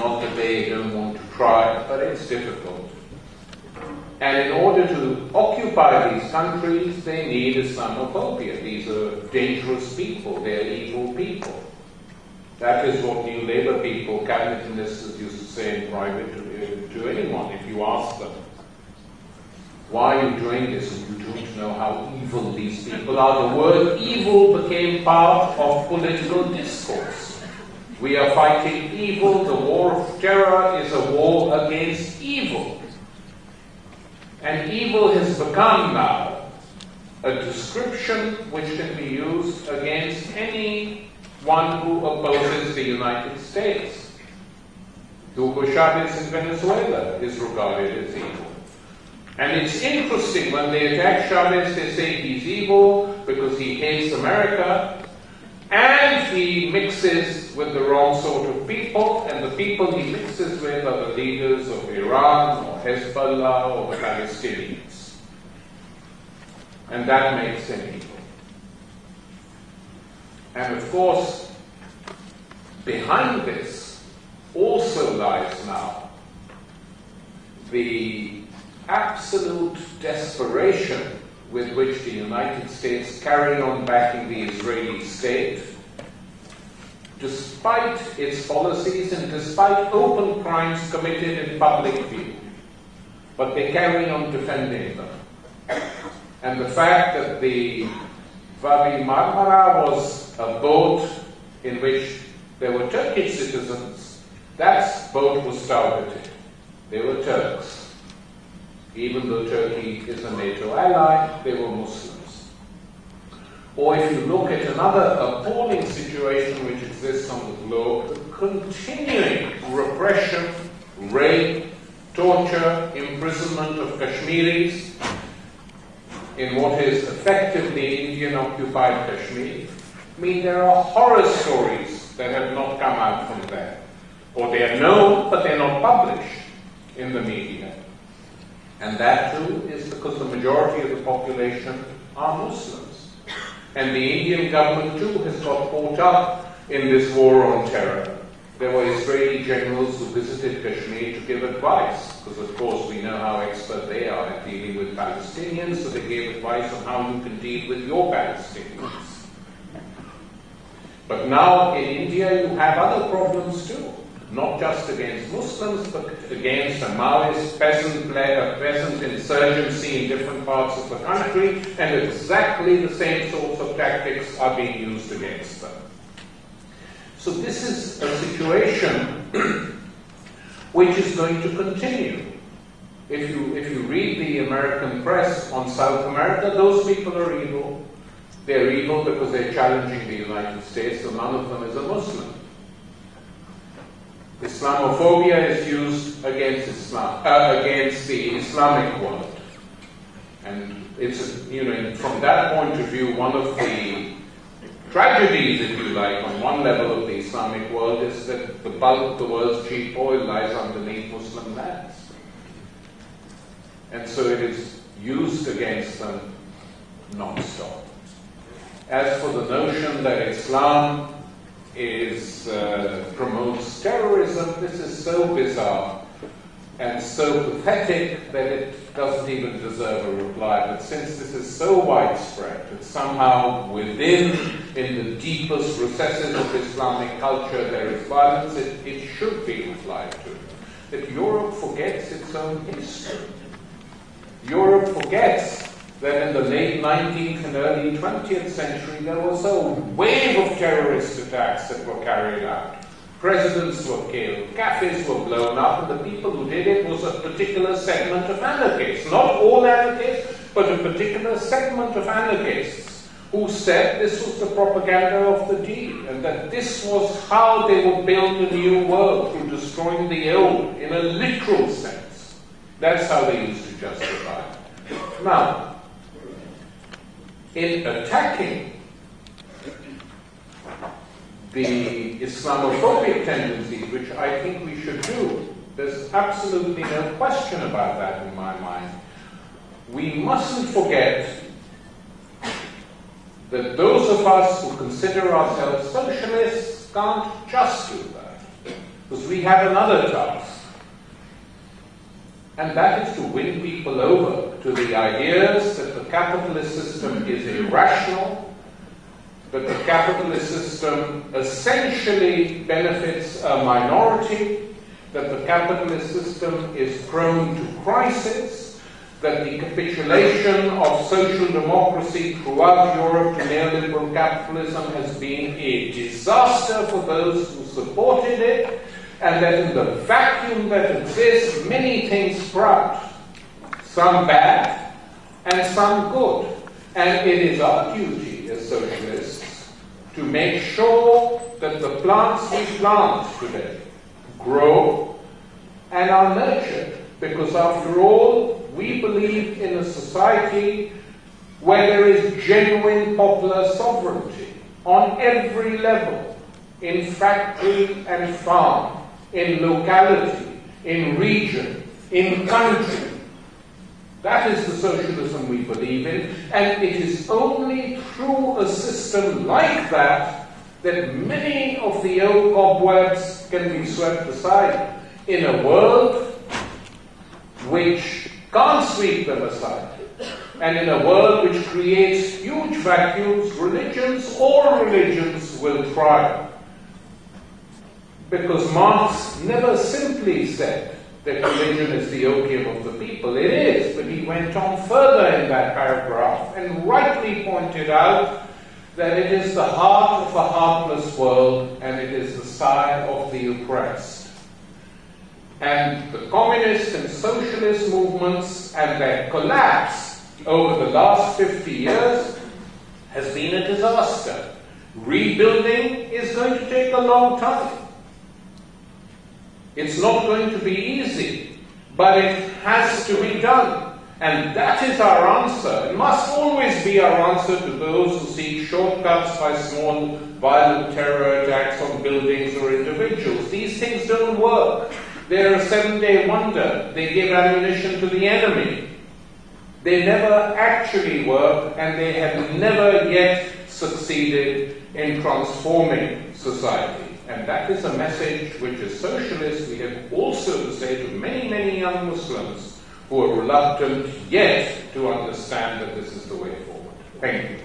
Not that they don't want to try, but it's difficult. And in order to occupy these countries, they need Islamophobia. These are dangerous people. They're evil people. That is what New Labour people, cabinet ministers, used to say in private to anyone if you ask them, why are you doing this and you don't know how evil these people are. The word evil became part of political discourse. We are fighting evil. The war of terror is a war against evil. And evil has become now a description which can be used against anyone who opposes the United States. Hugo Chavez in Venezuela is regarded as evil. And it's interesting, when they attack Chavez, they say he's evil because he hates America, and he mixes with the wrong sort of people, and the people he mixes with are the leaders of Iran or Hezbollah or the Palestinians. And that makes him evil. And of course, behind this also lies now the absolute desperation with which the United States carried on backing the Israeli state, despite its policies and despite open crimes committed in public view. But they carried on defending them. And the fact that the Vavi Marmara was a boat in which there were Turkish citizens, that boat was targeted. They were Turks. Even though Turkey is a NATO ally, they were Muslims. Or if you look at another appalling situation which exists on the globe, the continuing repression, rape, torture, imprisonment of Kashmiris in what is effectively Indian-occupied Kashmir. I mean, there are horror stories that have not come out from there. Or they are known, but they're not published in the media. And that too is because the majority of the population are Muslims. And the Indian government too has got caught up in this war on terror. There were Israeli generals who visited Kashmir to give advice, because of course we know how expert they are at dealing with Palestinians, so they gave advice on how you can deal with your Palestinians. But now in India you have other problems too. Not just against Muslims, but against a Maoist peasant insurgency in different parts of the country, and exactly the same sorts of tactics are being used against them. So this is a situation which is going to continue. If you read the American press on South America, those people are evil. They're evil because they're challenging the United States, so none of them is a Muslim. Islamophobia is used against Islam, against the Islamic world, and it's from that point of view, one of the tragedies, if you like, on one level of the Islamic world is that the bulk of the world's cheap oil lies underneath Muslim lands, and so it is used against them non-stop. As for the notion that Islam promotes terrorism, this is so bizarre and so pathetic that it doesn't even deserve a reply. But since this is so widespread, that somehow within, in the deepest recesses of Islamic culture, there is violence, it should be replied to. That Europe forgets its own history. Europe forgets that in the late 19th and early 20th century there was a wave of terrorist attacks that were carried out. Presidents were killed, cafes were blown up, and the people who did it was a particular segment of anarchists. Not all anarchists, but a particular segment of anarchists who said this was the propaganda of the deed, and that this was how they would build a new world, through destroying the old, in a literal sense. That's how they used to justify it. Now, in attacking the Islamophobic tendencies, which I think we should do, there's absolutely no question about that in my mind. We mustn't forget that those of us who consider ourselves socialists can't just do that. Because we have another task. And that is to win people over to the ideas that the capitalist system is irrational, that the capitalist system essentially benefits a minority, that the capitalist system is prone to crisis, that the capitulation of social democracy throughout Europe to neoliberal capitalism has been a disaster for those who supported it, and that in the vacuum that exists, many things sprout, some bad and some good. And it is our duty as socialists to make sure that the plants we plant today grow and are nurtured, because after all, we believe in a society where there is genuine popular sovereignty on every level, in factory and farm, in locality, in region, in country. That is the socialism we believe in, and it is only through a system like that that many of the old cobwebs can be swept aside in a world which can't sweep them aside, and in a world which creates huge vacuums. All religions will try. Because Marx never simply said that religion is the opium of the people. It is, but he went on further in that paragraph and rightly pointed out that it is the heart of a heartless world and it is the side of the oppressed. And the communist and socialist movements and their collapse over the last 50 years has been a disaster. Rebuilding is going to take a long time. It's not going to be easy, but it has to be done. And that is our answer. It must always be our answer to those who seek shortcuts by small violent terror attacks on buildings or individuals. These things don't work. They're a 7-day wonder. They give ammunition to the enemy. They never actually work, and they have never yet succeeded in transforming society. And that is a message which, as socialists, we have also to say to many, many young Muslims who are reluctant yet to understand that this is the way forward. Thank you.